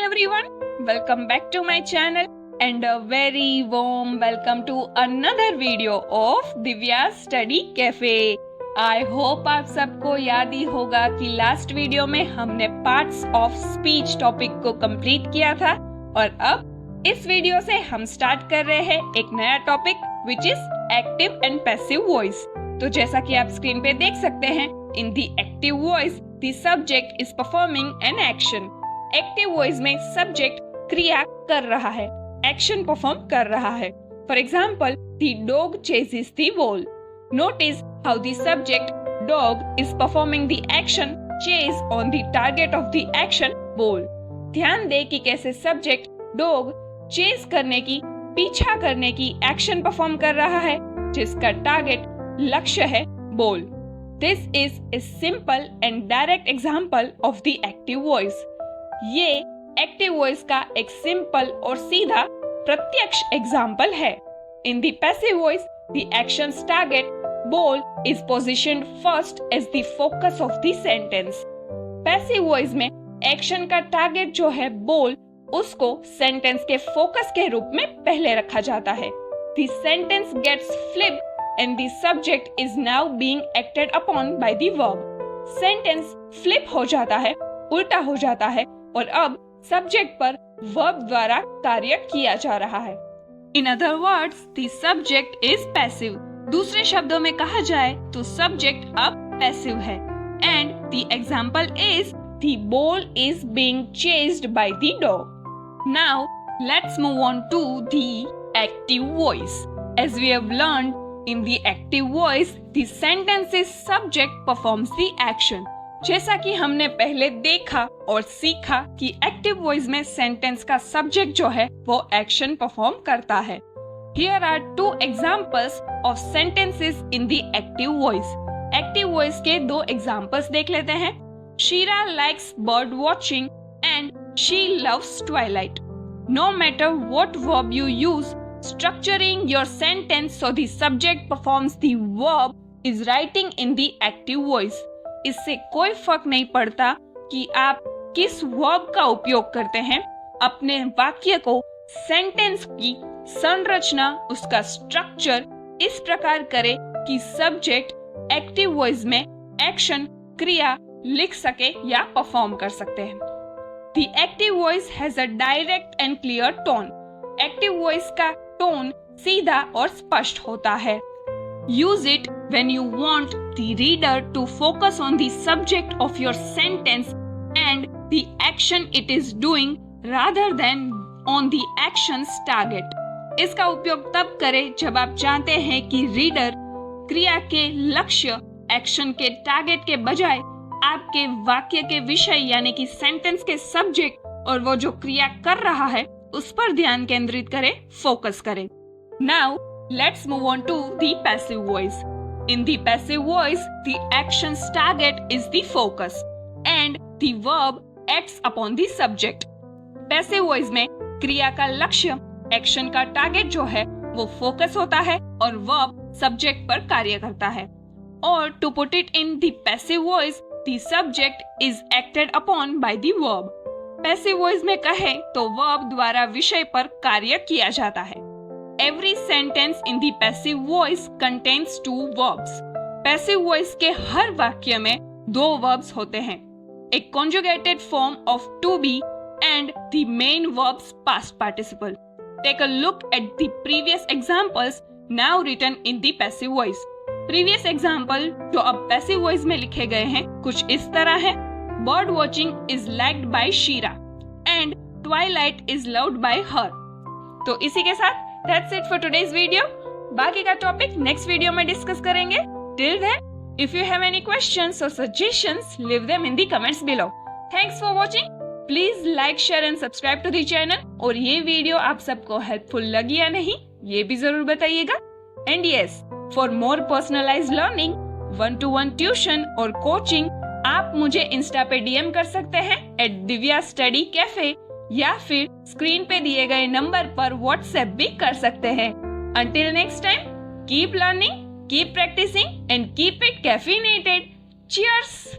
everyone, welcome back to my channel and a very warm welcome to another video of Divya Study Cafe. I hope आप सबको याद ही होगा कि last video में हमने parts of speech topic को complete किया था और अब इस वीडियो से हम स्टार्ट कर रहे हैं एक नया topic which is active and passive voice. तो जैसा कि आप स्क्रीन पे देख सकते हैं, in the active voice the subject is performing an action. Active voice में सब्जेक्ट क्रिया कर रहा है, एक्शन परफॉर्म कर रहा है। For example, the dog ceases the ball. Notice how the subject dog is performing the action chase on the target of the action ball. ध्यान दे कि कैसे सब्जेक्ट डॉग चेस करने की, पीछा करने की एक्शन परफॉर्म कर रहा है जिसका टारगेट लक्ष्य है ball. This is a simple and direct example of the active voice. ये एक्टिव वॉइस का एक सिंपल और सीधा प्रत्यक्ष एग्जाम्पल है। In the passive voice, the action's target ball is positioned first as the focus of the sentence. Passive voice में action का target जो है बॉल, उसको सेंटेंस के फोकस के रूप में पहले रखा जाता है। The sentence gets flipped and the subject is now being acted upon by the verb. Sentence flip हो जाता है, उल्टा हो जाता है और अब सब्जेक्ट पर वर्ब द्वारा कार्य किया जा रहा है। In other words, the subject is passive. दूसरे शब्दों में कहा जाए तो सब्जेक्ट अब पैसिव है। And the example is the ball is being chased by the dog. Now let's move on to the active voice. As we have learned, in the active voice, the sentence's subject performs the action. जैसा कि हमने पहले देखा और सीखा कि active voice में sentence का सब्जेक्ट जो है वो एक्शन परफॉर्म करता है। Here are two examples of sentences in the active voice. Active voice के दो एग्जाम्पल्स देख लेते हैं। Shira likes bird watching and she loves twilight. No matter what verb you use, structuring your sentence so the subject performs the verb is writing in the active voice. इससे कोई फर्क नहीं पड़ता कि आप किस वर्ब का उपयोग करते हैं, अपने वाक्य को, सेंटेंस की संरचना, उसका स्ट्रक्चर इस प्रकार करें कि सब्जेक्ट एक्टिव वॉइस में एक्शन क्रिया लिख सके या परफॉर्म कर सकते हैं। The active voice has a direct and clear tone. Active voice का टोन सीधा और स्पष्ट होता है। Use it when you want the reader to focus on the subject of your sentence and the action it is doing rather than on the action's target. इसका उपयोग तब करें जब आप चाहते हैं कि रीडर क्रिया के लक्ष्य, एक्शन के टारगेट के बजाय आपके वाक्य के विषय यानी कि सेंटेंस के सब्जेक्ट और वो जो क्रिया कर रहा है उस पर ध्यान केंद्रित करें, फोकस करें। Now let's move on to the passive voice. In the passive voice, the action's target is the focus and the verb acts upon the subject. Passive voice में क्रिया का लक्ष्य, एक्शन का टारगेट जो है वो फोकस होता है और वर्ब सब्जेक्ट पर कार्य करता है। और to put it in the passive voice, the subject is acted upon by the verb. Passive voice में कहे तो वर्ब द्वारा विषय पर कार्य किया जाता है। Every sentence in the passive voice contains two verbs. Passive voice के हर वाक्य में दो verbs होते हैं, एक conjugated form of to be and the main verb's past participle. Take a look at the previous examples now written in the passive voice. Previous example जो अब passive voice में लिखे गए हैं कुछ इस तरह है। Bird watching is liked by Shira and twilight is loved by her. तो इसी के साथ That's it for today's video. बाकी का टॉपिक नेक्स्ट वीडियो में डिस्कस करेंगे। Till then, if you have any questions or suggestions, leave them in the comments below. Thanks for watching. Please like, share and subscribe to the channel. और ये video आप सबको helpful लगी या नहीं, ये भी जरूर बताइएगा। And yes, for more personalized learning, one-to-one tuition और coaching, आप मुझे इंस्टा पे DM कर सकते हैं @Divya Study Cafe या फिर स्क्रीन पे दिए गए नंबर पर व्हाट्सएप भी कर सकते हैं। Until next time, keep learning, keep practicing and keep it caffeinated. Cheers!